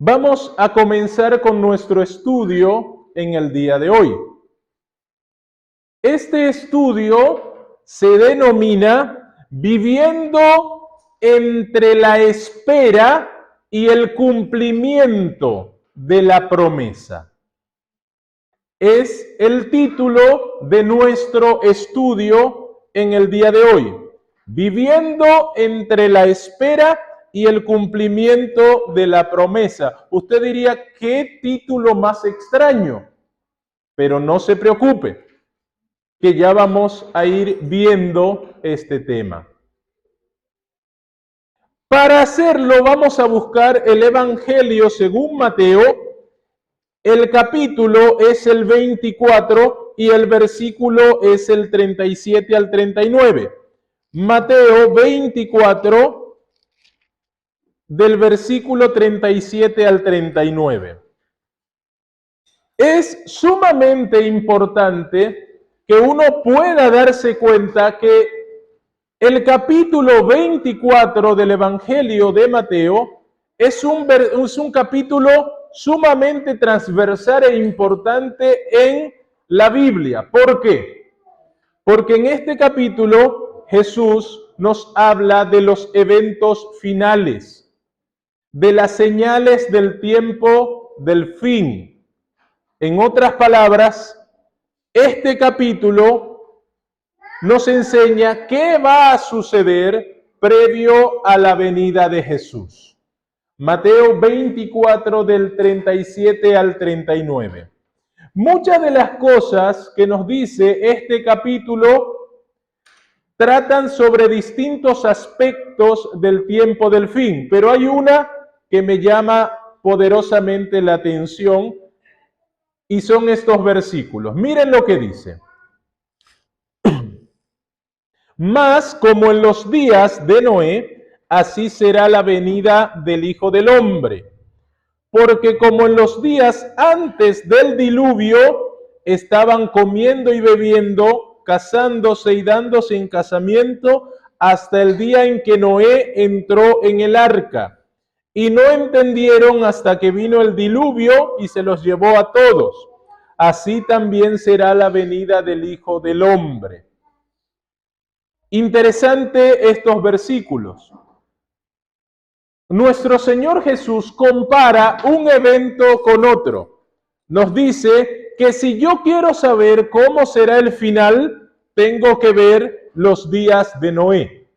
Vamos a comenzar con nuestro estudio en el día de hoy. Este estudio se denomina Viviendo entre la espera y el cumplimiento de la promesa. Es el título de nuestro estudio en el día de hoy. Viviendo entre la espera y el cumplimiento de la promesa. Usted diría, ¿qué título más extraño? Pero no se preocupe, que ya vamos a ir viendo este tema. Para hacerlo vamos a buscar el Evangelio según Mateo. El capítulo es el 24 y el versículo es el 37 al 39. Mateo 24, del versículo 37 al 39. Es sumamente importante que uno pueda darse cuenta que el capítulo 24 del Evangelio de Mateo es un capítulo sumamente transversal e importante en la Biblia. ¿Por qué? Porque en este capítulo Jesús nos habla de los eventos finales, de las señales del tiempo del fin. En otras palabras, este capítulo nos enseña qué va a suceder previo a la venida de Jesús. Mateo 24 del 37 al 39. Muchas de las cosas que nos dice este capítulo tratan sobre distintos aspectos del tiempo del fin, pero hay una que me llama poderosamente la atención y son estos versículos. Miren lo que dice. Mas como en los días de Noé, así será la venida del Hijo del Hombre. Porque como en los días antes del diluvio, estaban comiendo y bebiendo, casándose y dándose en casamiento, hasta el día en que Noé entró en el arca. Y no entendieron hasta que vino el diluvio y se los llevó a todos. Así también será la venida del Hijo del Hombre. Interesante estos versículos. Nuestro Señor Jesús compara un evento con otro. Nos dice que si yo quiero saber cómo será el final, tengo que ver los días de Noé.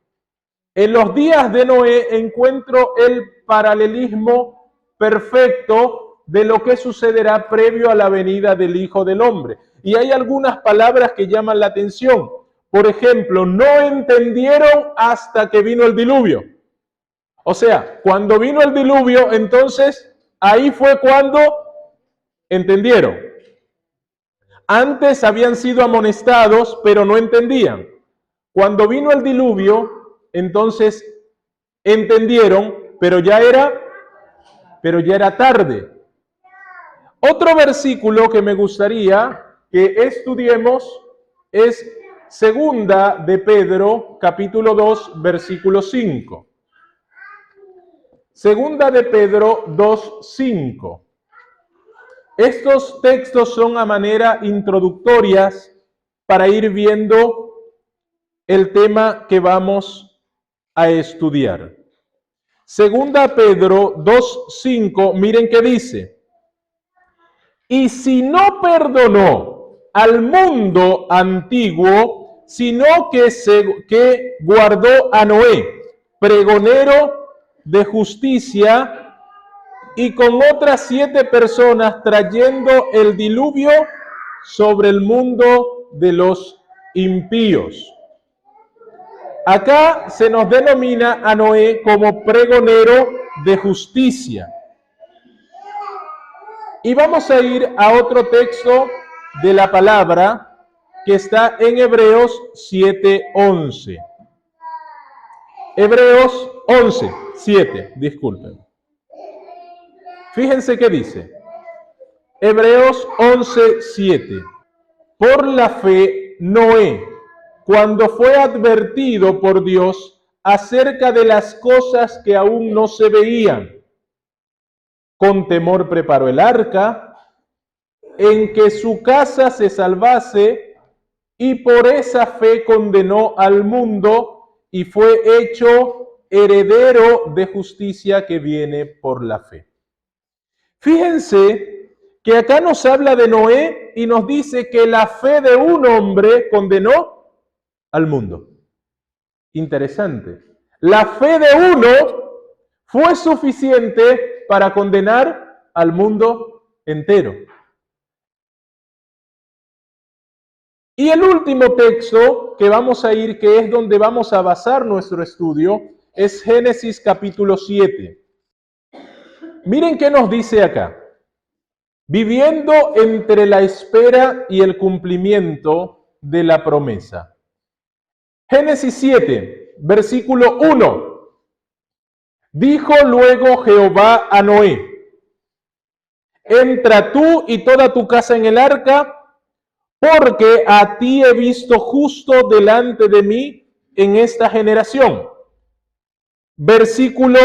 En los días de Noé encuentro el paralelismo perfecto de lo que sucederá previo a la venida del Hijo del Hombre. Y hay algunas palabras que llaman la atención. Por ejemplo, no entendieron hasta que vino el diluvio. O sea, cuando vino el diluvio, entonces ahí fue cuando entendieron. Antes habían sido amonestados, pero no entendían. Cuando vino el diluvio, entonces entendieron, pero ya era tarde. Otro versículo que me gustaría que estudiemos es Segunda de Pedro, capítulo 2, versículo 5. Segunda de Pedro 2:5. Estos textos son a manera introductorias para ir viendo el tema que vamos a estudiar. Segunda Pedro 2:5, miren qué dice. Y si no perdonó al mundo antiguo, sino que guardó a Noé, pregonero de justicia, y con otras 7 personas trayendo el diluvio sobre el mundo de los impíos. Acá se nos denomina a Noé como pregonero de justicia. Y vamos a ir a otro texto de la palabra que está en Hebreos 7:11. Hebreos 11:7, disculpen. Fíjense qué dice. Hebreos 11:7. Por la fe, Noé, cuando fue advertido por Dios acerca de las cosas que aún no se veían, con temor preparó el arca, en que su casa se salvase, y por esa fe condenó al mundo y fue hecho heredero de justicia que viene por la fe. Fíjense que acá nos habla de Noé y nos dice que la fe de un hombre condenó al mundo. Interesante. La fe de uno fue suficiente para condenar al mundo entero. Y el último texto que vamos a ir, que es donde vamos a basar nuestro estudio, es Génesis capítulo 7. Miren qué nos dice acá. Viviendo entre la espera y el cumplimiento de la promesa. Génesis 7, versículo 1. Dijo luego Jehová a Noé: entra tú y toda tu casa en el arca, porque a ti he visto justo delante de mí en esta generación. Versículo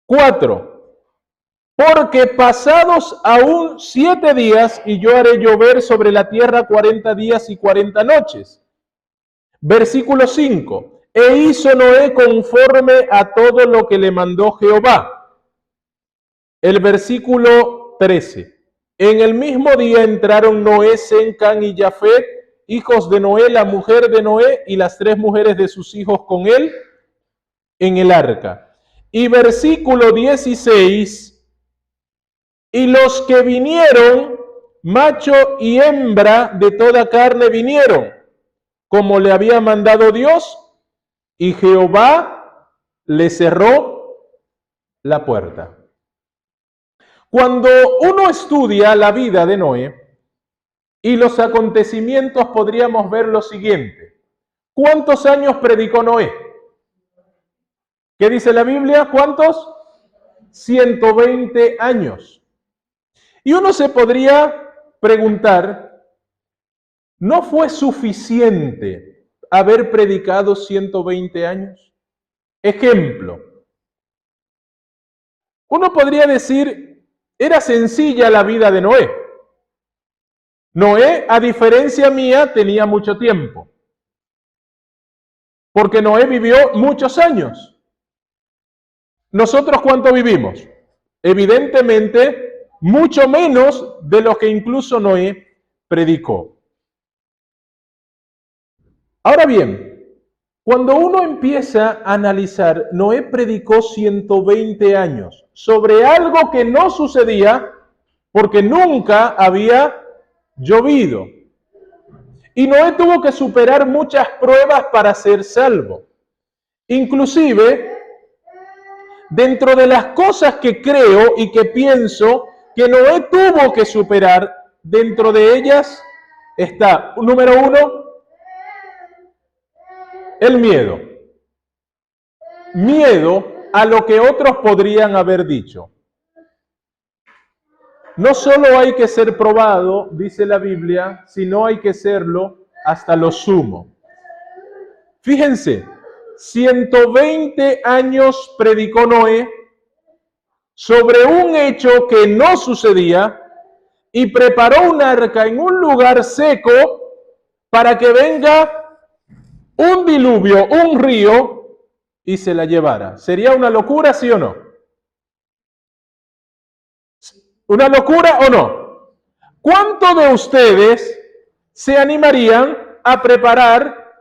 4. Porque pasados aún 7 días, y yo haré llover sobre la tierra 40 días y 40 noches. Versículo 5. E hizo Noé conforme a todo lo que le mandó Jehová. El versículo 13. En el mismo día entraron Noé, Sem, Cam y Jafet, hijos de Noé, la mujer de Noé, y las 3 mujeres de sus hijos con él, en el arca. Y versículo 16. Y los que vinieron, macho y hembra de toda carne vinieron, como le había mandado Dios, y Jehová le cerró la puerta. Cuando uno estudia la vida de Noé y los acontecimientos, podríamos ver lo siguiente. ¿Cuántos años predicó Noé? ¿Qué dice la Biblia? ¿Cuántos? 120 años. Y uno se podría preguntar, ¿no fue suficiente haber predicado 120 años? Ejemplo, uno podría decir, era sencilla la vida de Noé. Noé, a diferencia mía, tenía mucho tiempo, porque Noé vivió muchos años. ¿Nosotros cuánto vivimos? Evidentemente, mucho menos de lo que incluso Noé predicó. Ahora bien, cuando uno empieza a analizar, Noé predicó 120 años sobre algo que no sucedía porque nunca había llovido. Y Noé tuvo que superar muchas pruebas para ser salvo. Inclusive, dentro de las cosas que creo y que pienso que Noé tuvo que superar, dentro de ellas está, número 1, el miedo. Miedo a lo que otros podrían haber dicho. No solo hay que ser probado, dice la Biblia, sino hay que serlo hasta lo sumo. Fíjense, 120 años predicó Noé sobre un hecho que no sucedía y preparó un arca en un lugar seco para que venga un diluvio, un río, y se la llevara. ¿Sería una locura, sí o no? ¿Una locura o no? ¿Cuántos de ustedes se animarían a preparar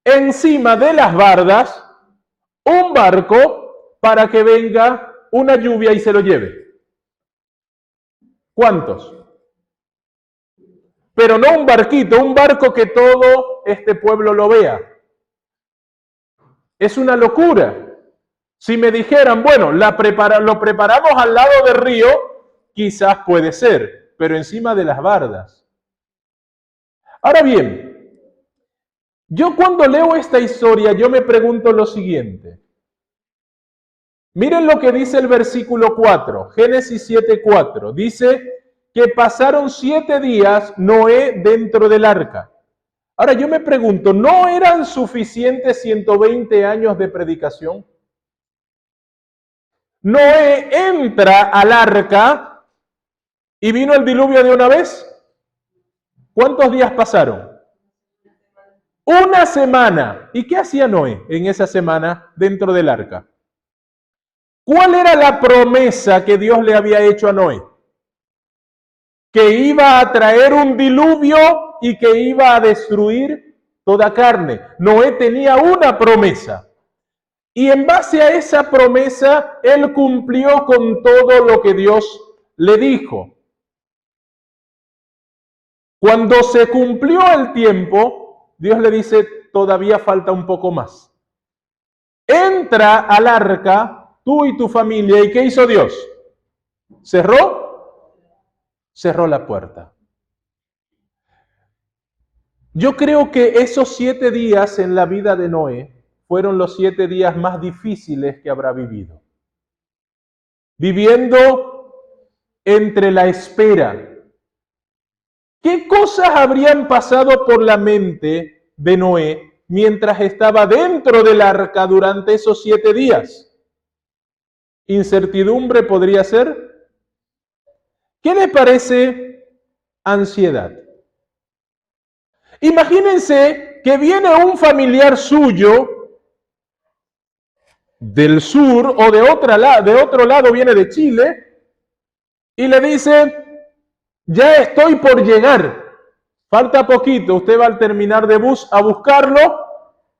encima de las bardas un barco para que venga una lluvia y se lo lleve? ¿Cuántos? Pero no un barquito, un barco que todo este pueblo lo vea. Es una locura. Si me dijeran, bueno, lo preparamos al lado del río, quizás puede ser, pero encima de las bardas. Ahora bien, yo cuando leo esta historia, yo me pregunto lo siguiente. Miren lo que dice el versículo 4, Génesis 7:4. Dice que pasaron 7 días Noé dentro del arca. Ahora yo me pregunto, ¿no eran suficientes 120 años de predicación? Noé entra al arca y vino el diluvio de una vez. ¿Cuántos días pasaron? Una semana. ¿Y qué hacía Noé en esa semana dentro del arca? ¿Cuál era la promesa que Dios le había hecho a Noé? Que iba a traer un diluvio y que iba a destruir toda carne. Noé tenía una promesa. Y en base a esa promesa, él cumplió con todo lo que Dios le dijo. Cuando se cumplió el tiempo, Dios le dice, todavía falta un poco más. Entra al arca, tú y tu familia, ¿y qué hizo Dios? Cerró la puerta. Yo creo que esos 7 días en la vida de Noé fueron los 7 días más difíciles que habrá vivido. Viviendo entre la espera. ¿Qué cosas habrían pasado por la mente de Noé mientras estaba dentro del arca durante esos 7 días? ¿Incertidumbre podría ser? ¿Qué le parece ansiedad? Imagínense que viene un familiar suyo del sur o de otro lado, viene de Chile, y le dice, ya estoy por llegar, falta poquito, usted va al terminar de bus a buscarlo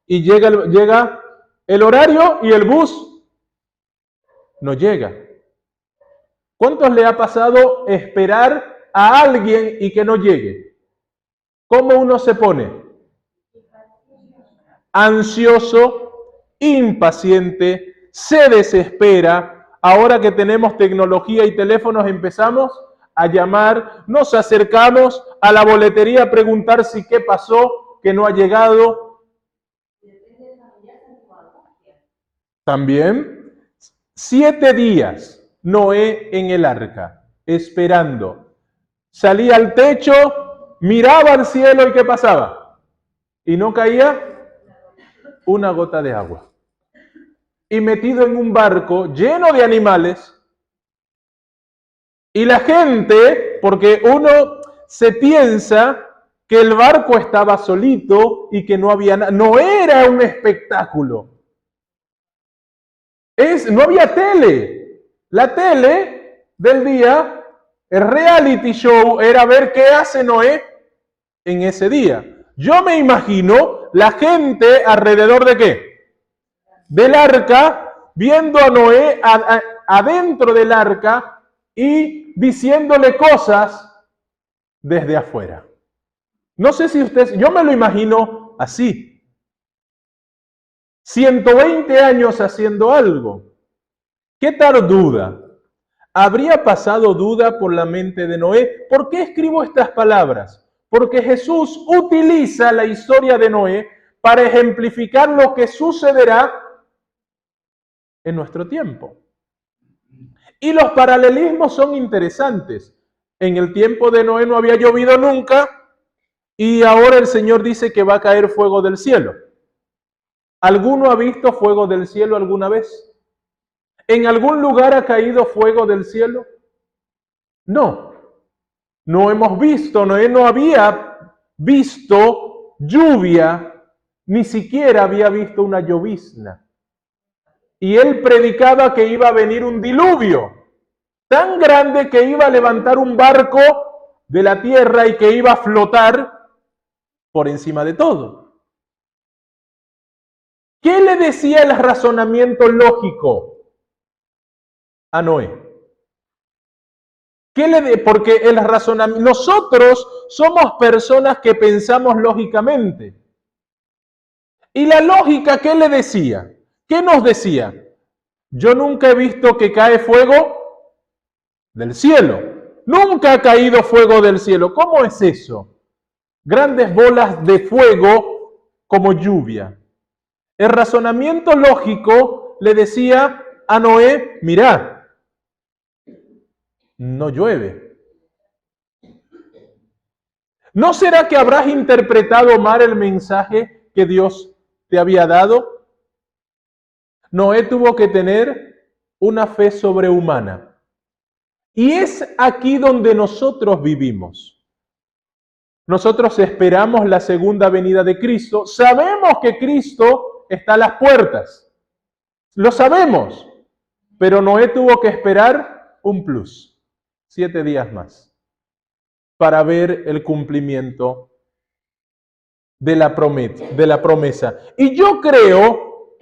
y llega el horario y el bus no llega. ¿Cuántos le ha pasado esperar a alguien y que no llegue? ¿Cómo uno se pone? Ansioso, impaciente, se desespera. Ahora que tenemos tecnología y teléfonos empezamos a llamar, nos acercamos a la boletería a preguntar si qué pasó, que no ha llegado. También 7 días Noé en el arca, esperando. Salía al techo, miraba al cielo y ¿qué pasaba? Y no caía una gota de agua. Y metido en un barco lleno de animales. Y la gente, porque uno se piensa que el barco estaba solito y que no había nada, no era un espectáculo. No había tele. La tele del día, el reality show, era ver qué hace Noé en ese día. Yo me imagino la gente alrededor de qué? Del arca, viendo a Noé adentro del arca y diciéndole cosas desde afuera. No sé si yo me lo imagino así. 120 años haciendo algo. ¿Qué tal duda? ¿Habría pasado duda por la mente de Noé? ¿Por qué escribo estas palabras? Porque Jesús utiliza la historia de Noé para ejemplificar lo que sucederá en nuestro tiempo. Y los paralelismos son interesantes. En el tiempo de Noé no había llovido nunca y ahora el Señor dice que va a caer fuego del cielo. ¿Alguno ha visto fuego del cielo alguna vez? ¿En algún lugar ha caído fuego del cielo? No. No hemos visto, Noé no había visto lluvia, ni siquiera había visto una llovizna. Y él predicaba que iba a venir un diluvio tan grande que iba a levantar un barco de la tierra y que iba a flotar por encima de todo. ¿Qué le decía el razonamiento lógico a Noé? Porque el razonamiento, nosotros somos personas que pensamos lógicamente. ¿Y la lógica qué le decía? ¿Qué nos decía? Yo nunca he visto que cae fuego del cielo. Nunca ha caído fuego del cielo. ¿Cómo es eso? Grandes bolas de fuego como lluvia. El razonamiento lógico le decía a Noé, mirá, no llueve. ¿No será que habrás interpretado mal el mensaje que Dios te había dado? Noé tuvo que tener una fe sobrehumana. Y es aquí donde nosotros vivimos. Nosotros esperamos la segunda venida de Cristo. Sabemos que Cristo está a las puertas. Lo sabemos. Pero Noé tuvo que esperar un plus, 7 días más, para ver el cumplimiento de la promesa. Y yo creo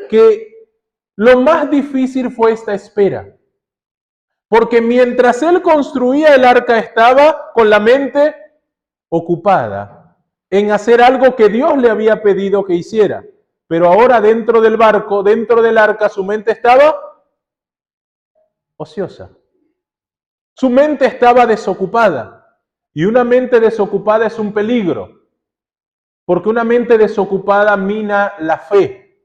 que lo más difícil fue esta espera. Porque mientras él construía el arca estaba con la mente ocupada en hacer algo que Dios le había pedido que hiciera. Pero ahora dentro del barco, dentro del arca, su mente estaba ociosa. Su mente estaba desocupada. Y una mente desocupada es un peligro. Porque una mente desocupada mina la fe.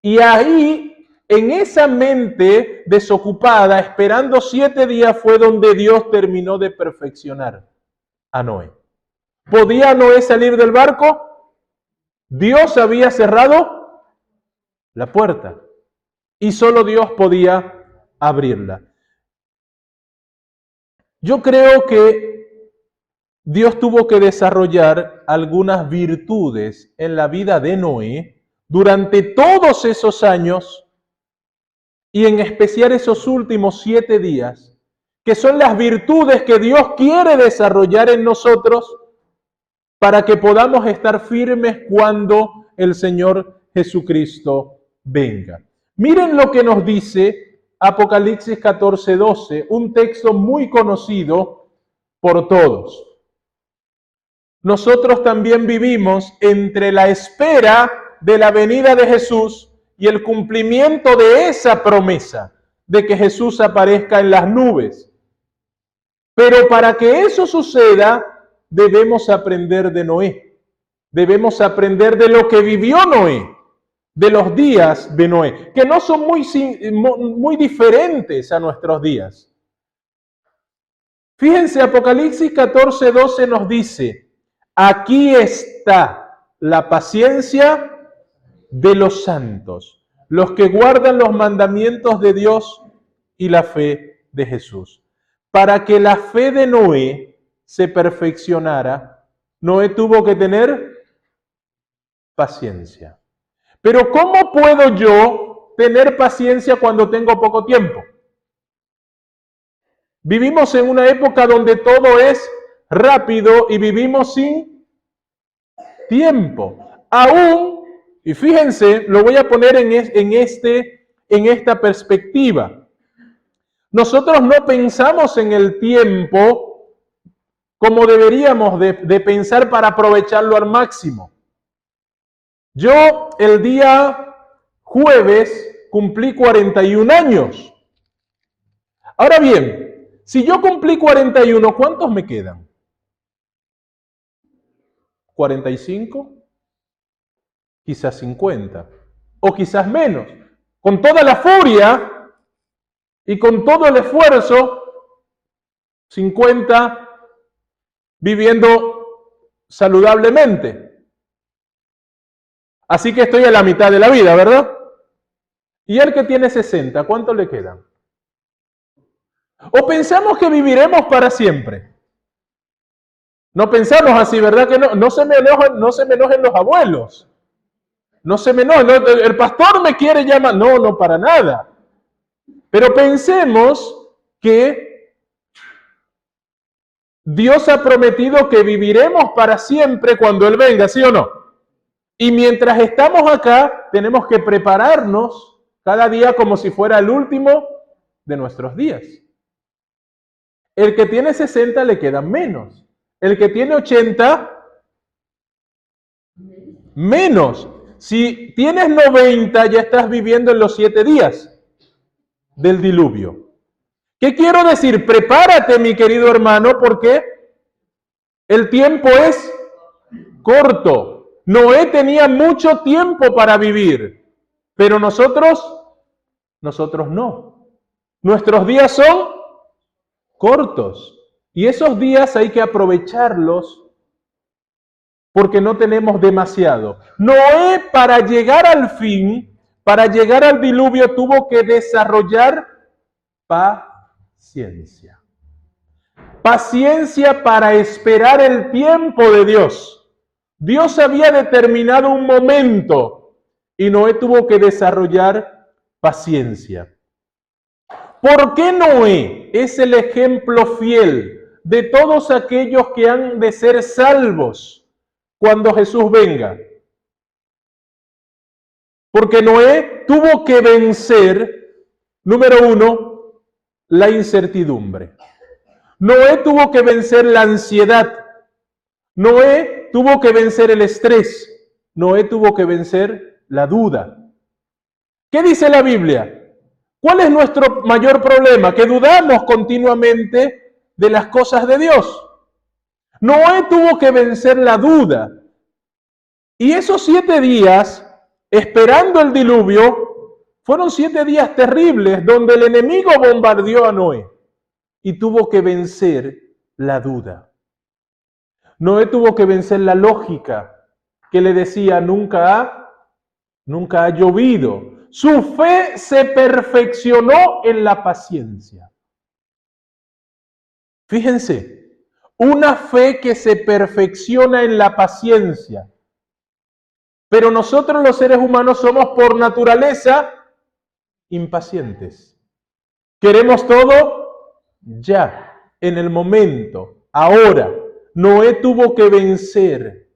Y ahí, en esa mente desocupada, esperando 7 días, fue donde Dios terminó de perfeccionar a Noé. ¿Podía Noé salir del barco? Dios había cerrado la puerta. Y solo Dios podía abrirla. Yo creo que Dios tuvo que desarrollar algunas virtudes en la vida de Noé durante todos esos años y en especial esos últimos 7 días, que son las virtudes que Dios quiere desarrollar en nosotros para que podamos estar firmes cuando el Señor Jesucristo venga. Miren lo que nos dice Apocalipsis 14:12, un texto muy conocido por todos. Nosotros también vivimos entre la espera de la venida de Jesús y el cumplimiento de esa promesa de que Jesús aparezca en las nubes. Pero para que eso suceda, debemos aprender de Noé. Debemos aprender de lo que vivió Noé, de los días de Noé, que no son muy diferentes a nuestros días. Fíjense, Apocalipsis 14:12 nos dice: aquí está la paciencia de los santos, los que guardan los mandamientos de Dios y la fe de Jesús. Para que la fe de Noé se perfeccionara, Noé tuvo que tener paciencia. Pero ¿cómo puedo yo tener paciencia cuando tengo poco tiempo? Vivimos en una época donde todo es rápido y vivimos sin tiempo. Aún, y fíjense, lo voy a poner en esta perspectiva. Nosotros no pensamos en el tiempo como deberíamos de pensar para aprovecharlo al máximo. Yo el día jueves cumplí 41 años. Ahora bien, si yo cumplí 41, ¿cuántos me quedan? ¿45? Quizás 50. O quizás menos. Con toda la furia y con todo el esfuerzo, 50 viviendo saludablemente. Así que estoy a la mitad de la vida, ¿verdad? Y el que tiene 60, ¿cuánto le quedan? ¿O pensamos que viviremos para siempre? No pensamos así, ¿verdad que no? No se me enojen los abuelos. No se me enojen. El pastor me quiere llamar. No, para nada. Pero pensemos que Dios ha prometido que viviremos para siempre cuando Él venga, ¿sí o no? Y mientras estamos acá, tenemos que prepararnos cada día como si fuera el último de nuestros días. El que tiene 60 le quedan menos. El que tiene 80, menos. Si tienes 90, ya estás viviendo en los 7 días del diluvio. ¿Qué quiero decir? Prepárate, mi querido hermano, porque el tiempo es corto. Noé tenía mucho tiempo para vivir, pero nosotros no. Nuestros días son cortos. Y esos días hay que aprovecharlos porque no tenemos demasiado. Noé, para llegar al fin, para llegar al diluvio tuvo que desarrollar paciencia. Paciencia para esperar el tiempo de Dios. Dios había determinado un momento y Noé tuvo que desarrollar paciencia. ¿Por qué Noé es el ejemplo fiel de todos aquellos que han de ser salvos cuando Jesús venga? Porque Noé tuvo que vencer, número uno, la incertidumbre. Noé tuvo que vencer la ansiedad. Noé tuvo que vencer el estrés. Noé tuvo que vencer la duda. ¿Qué dice la Biblia? ¿Cuál es nuestro mayor problema? Que dudamos continuamente de las cosas de Dios. Noé tuvo que vencer la duda. Y esos 7 días, esperando el diluvio, fueron 7 días terribles donde el enemigo bombardeó a Noé y tuvo que vencer la duda. Noé tuvo que vencer la lógica que le decía nunca ha llovido. Su fe se perfeccionó en la paciencia. Fíjense, una fe que se perfecciona en la paciencia. Pero nosotros los seres humanos somos por naturaleza impacientes. Queremos todo ya, en el momento, ahora. Noé tuvo que vencer,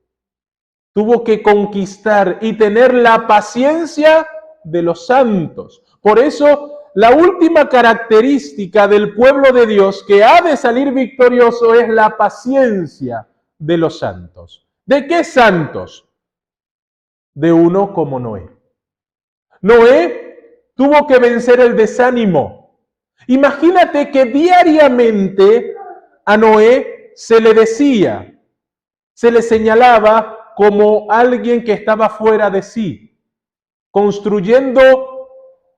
tuvo que conquistar y tener la paciencia de los santos. Por eso, la última característica del pueblo de Dios que ha de salir victorioso es la paciencia de los santos. ¿De qué santos? De uno como Noé. Noé tuvo que vencer el desánimo. Imagínate que diariamente a Noé se le decía, se le señalaba como alguien que estaba fuera de sí, construyendo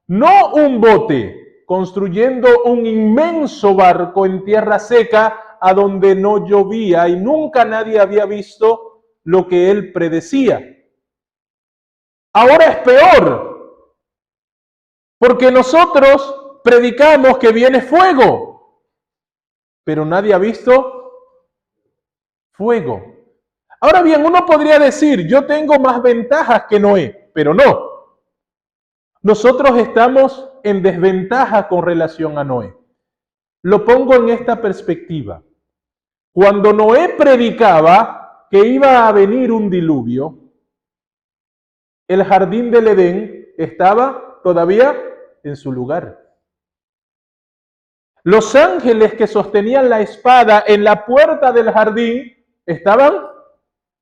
no un bote, construyendo un inmenso barco en tierra seca a donde no llovía y nunca nadie había visto lo que él predecía. Ahora es peor, porque nosotros predicamos que viene fuego, pero nadie ha visto fuego. Ahora bien, uno podría decir, yo tengo más ventajas que Noé, pero no. Nosotros estamos en desventaja con relación a Noé. Lo pongo en esta perspectiva. Cuando Noé predicaba que iba a venir un diluvio, el jardín del Edén estaba todavía en su lugar. Los ángeles que sostenían la espada en la puerta del jardín estaban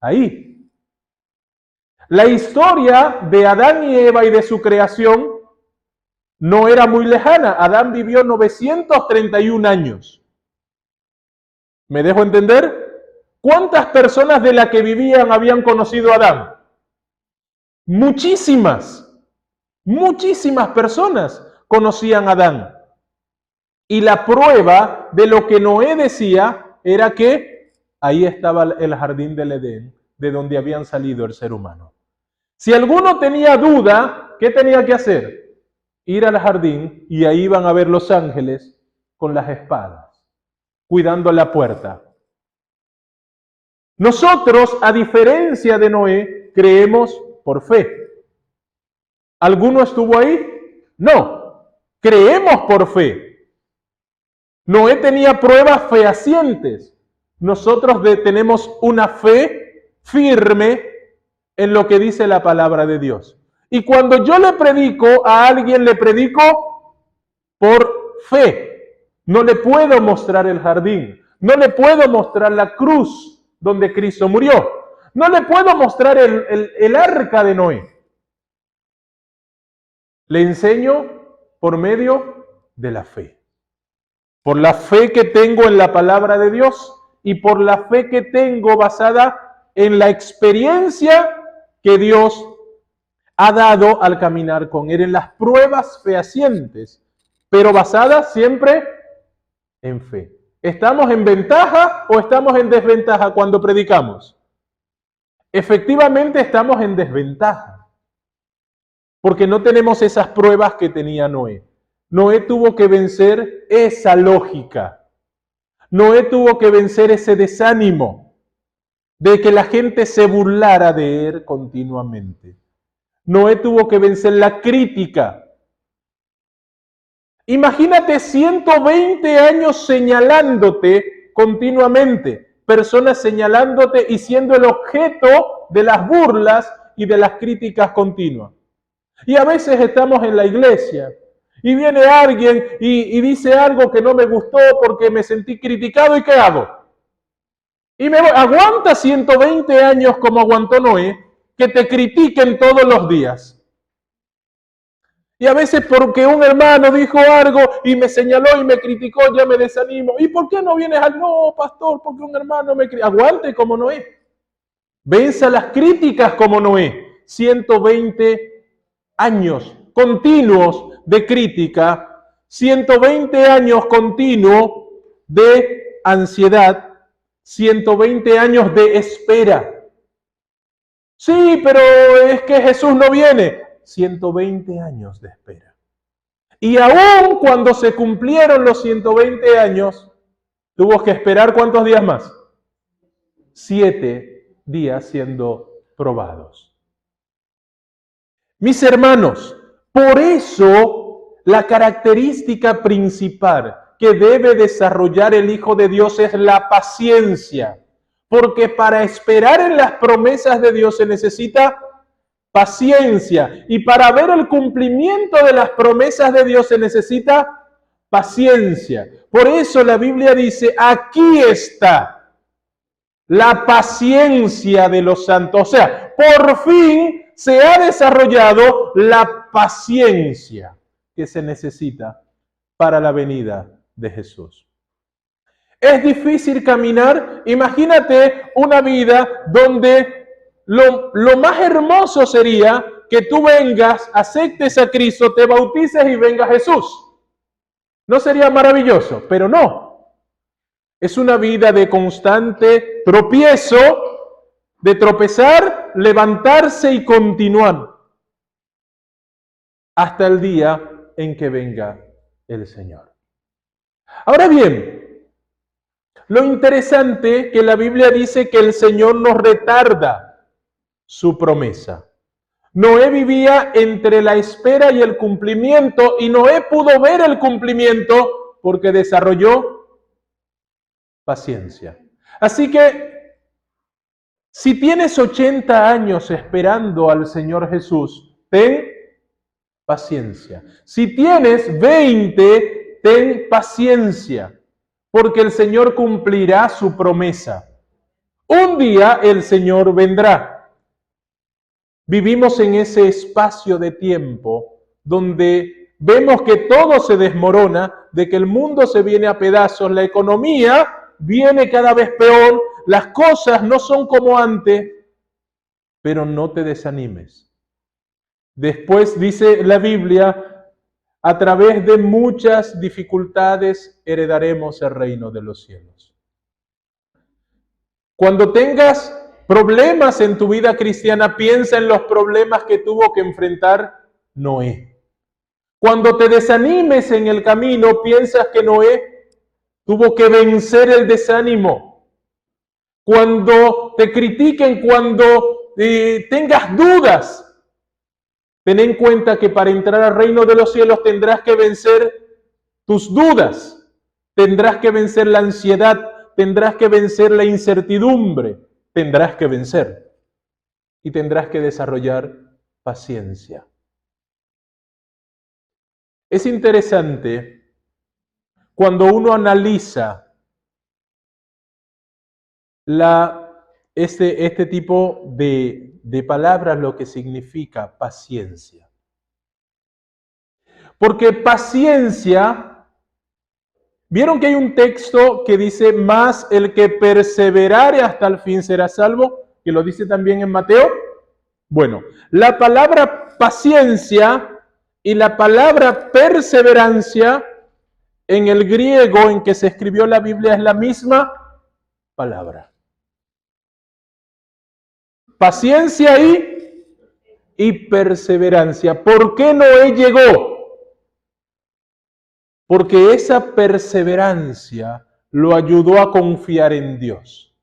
ahí. La historia de Adán y Eva y de su creación no era muy lejana. Adán vivió 931 años. ¿Me dejo entender? ¿Cuántas personas de las que vivían habían conocido a Adán? Muchísimas personas conocían a Adán. Y la prueba de lo que Noé decía era que ahí estaba el jardín del Edén, de donde habían salido el ser humano. Si alguno tenía duda, ¿qué tenía que hacer? Ir al jardín y ahí iban a ver los ángeles con las espadas, cuidando la puerta. Nosotros, a diferencia de Noé, creemos por fe. ¿Alguno estuvo ahí? No, creemos por fe. Noé tenía pruebas fehacientes. Nosotros tenemos una fe firme en lo que dice la palabra de Dios. Y cuando yo le predico a alguien, le predico por fe. No le puedo mostrar el jardín. No le puedo mostrar la cruz donde Cristo murió. No le puedo mostrar el arca de Noé. Le enseño por medio de la fe. Por la fe que tengo en la palabra de Dios y por la fe que tengo basada en la experiencia que Dios ha dado al caminar con Él, en las pruebas fehacientes, pero basadas siempre en fe. ¿Estamos en ventaja o estamos en desventaja cuando predicamos? Efectivamente estamos en desventaja. porque no tenemos esas pruebas que tenía Noé. Noé tuvo que vencer esa lógica. Noé tuvo que vencer ese desánimo de que la gente se burlara de él continuamente. Noé tuvo que vencer la crítica. Imagínate 120 años señalándote continuamente, personas señalándote y siendo el objeto de las burlas y de las críticas continuas. Y a veces estamos en la iglesia y viene alguien y dice algo que no me gustó porque me sentí criticado, ¿y qué hago? Y me voy. Aguanta 120 años como aguantó Noé, que te critiquen todos los días. Y a veces porque un hermano dijo algo y me señaló y me criticó, ya me desanimo. ¿Y por qué no vienes al no, pastor? Porque un hermano me criticó. Aguante como Noé. Venza las críticas como Noé. 120 años continuos de crítica, 120 años continuos de ansiedad, 120 años de espera. Sí, pero es que Jesús no viene. 120 años de espera. Y aún cuando se cumplieron los 120 años, tuvo que esperar ¿cuántos días más? 7 días siendo probados. Mis hermanos, por eso la característica principal que debe desarrollar el Hijo de Dios es la paciencia. Porque para esperar en las promesas de Dios se necesita paciencia. Y para ver el cumplimiento de las promesas de Dios se necesita paciencia. Por eso la Biblia dice, aquí está la paciencia de los santos. O sea, por fin se ha desarrollado la paciencia que se necesita para la venida de Jesús. Es difícil caminar. Imagínate una vida donde lo más hermoso sería que tú vengas, aceptes a Cristo, te bautices y venga Jesús. ¿No sería maravilloso? Pero no. Es una vida de constante tropiezo, de tropezar, levantarse y continuar hasta el día en que venga el Señor. Ahora bien, lo interesante que la Biblia dice que el Señor no retarda su promesa. Noé vivía entre la espera y el cumplimiento, y Noé pudo ver el cumplimiento porque desarrolló paciencia. Así que, si tienes 80 años esperando al Señor Jesús, ten paciencia. Si tienes 20, ten paciencia, porque el Señor cumplirá su promesa. Un día el Señor vendrá. Vivimos en ese espacio de tiempo donde vemos que todo se desmorona, de que el mundo se viene a pedazos, la economía viene cada vez peor, las cosas no son como antes, pero no te desanimes. Después dice la Biblia, a través de muchas dificultades heredaremos el reino de los cielos. Cuando tengas problemas en tu vida cristiana, piensa en los problemas que tuvo que enfrentar Noé. Cuando te desanimes en el camino, piensas que Noé tuvo que vencer el desánimo. Cuando te critiquen, cuando tengas dudas, ten en cuenta que para entrar al reino de los cielos tendrás que vencer tus dudas, tendrás que vencer la ansiedad, tendrás que vencer la incertidumbre, tendrás que vencer y tendrás que desarrollar paciencia. Es interesante cuando uno analiza este tipo de palabras, lo que significa paciencia. Porque paciencia, ¿vieron que hay un texto que dice, más el que perseverare hasta el fin será salvo? Que lo dice también en Mateo. Bueno, la palabra paciencia y la palabra perseverancia en el griego en que se escribió la Biblia es la misma palabra. Paciencia y y perseverancia. ¿Por qué Noé llegó? Porque esa perseverancia lo ayudó a confiar en Dios.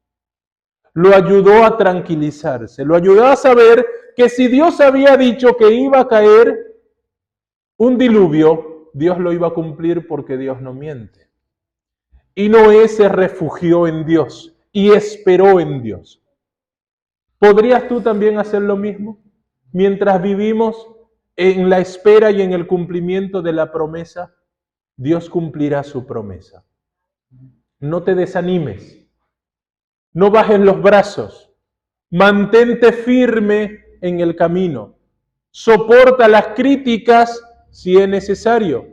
Lo ayudó a tranquilizarse. Lo ayudó a saber que si Dios había dicho que iba a caer un diluvio, Dios lo iba a cumplir porque Dios no miente. Y Noé se refugió en Dios y esperó en Dios. ¿Podrías tú también hacer lo mismo? Mientras vivimos en la espera y en el cumplimiento de la promesa, Dios cumplirá su promesa. No te desanimes, no bajes los brazos, mantente firme en el camino, soporta las críticas si es necesario,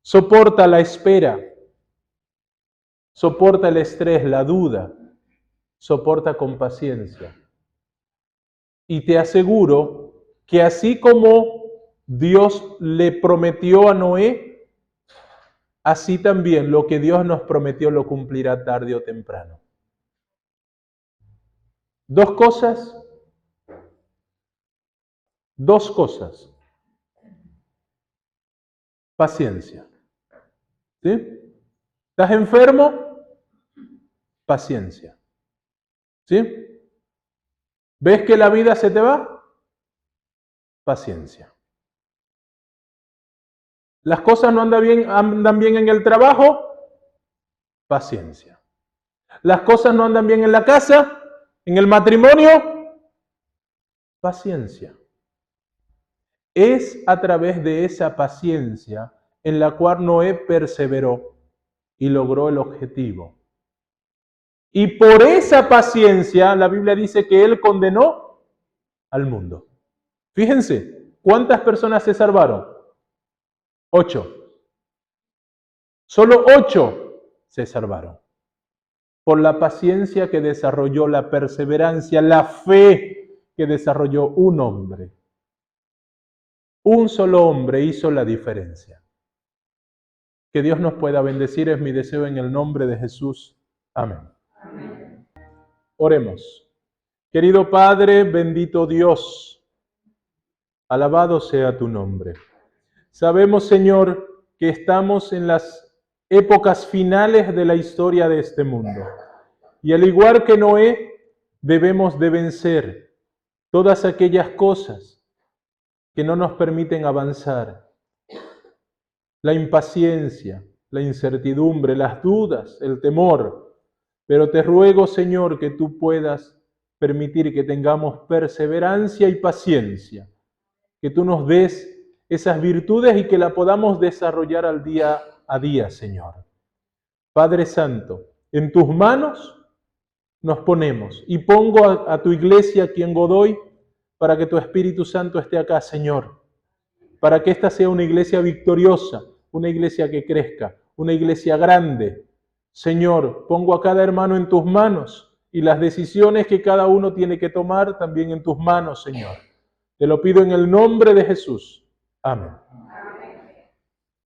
soporta la espera, soporta el estrés, la duda, soporta con paciencia. Y te aseguro que así como Dios le prometió a Noé, así también lo que Dios nos prometió lo cumplirá tarde o temprano. Dos cosas. Paciencia. ¿Sí? ¿Estás enfermo? Paciencia. ¿Sí? ¿Ves que la vida se te va? Paciencia. ¿Las cosas no andan bien en el trabajo? Paciencia. ¿Las cosas no andan bien en la casa? ¿En el matrimonio? Paciencia. Es a través de esa paciencia en la cual Noé perseveró y logró el objetivo. Y por esa paciencia, la Biblia dice que él condenó al mundo. Fíjense, ¿cuántas personas se salvaron? 8. Solo 8 se salvaron. Por la paciencia que desarrolló, la perseverancia, la fe que desarrolló un hombre. Un solo hombre hizo la diferencia. Que Dios nos pueda bendecir, es mi deseo en el nombre de Jesús. Amén. Amén. Oremos. Querido Padre, bendito Dios, alabado sea tu nombre. Sabemos, Señor, que estamos en las épocas finales de la historia de este mundo. Y al igual que Noé, debemos de vencer todas aquellas cosas que no nos permiten avanzar. La impaciencia, la incertidumbre, las dudas, el temor. Pero te ruego, Señor, que tú puedas permitir que tengamos perseverancia y paciencia, que tú nos des esas virtudes y que la podamos desarrollar al día a día, Señor. Padre Santo, en tus manos nos ponemos y pongo a tu iglesia aquí en Godoy para que tu Espíritu Santo esté acá, Señor, para que esta sea una iglesia victoriosa, una iglesia que crezca, una iglesia grande. Señor, pongo a cada hermano en tus manos y las decisiones que cada uno tiene que tomar también en tus manos, Señor. Te lo pido en el nombre de Jesús. Amén.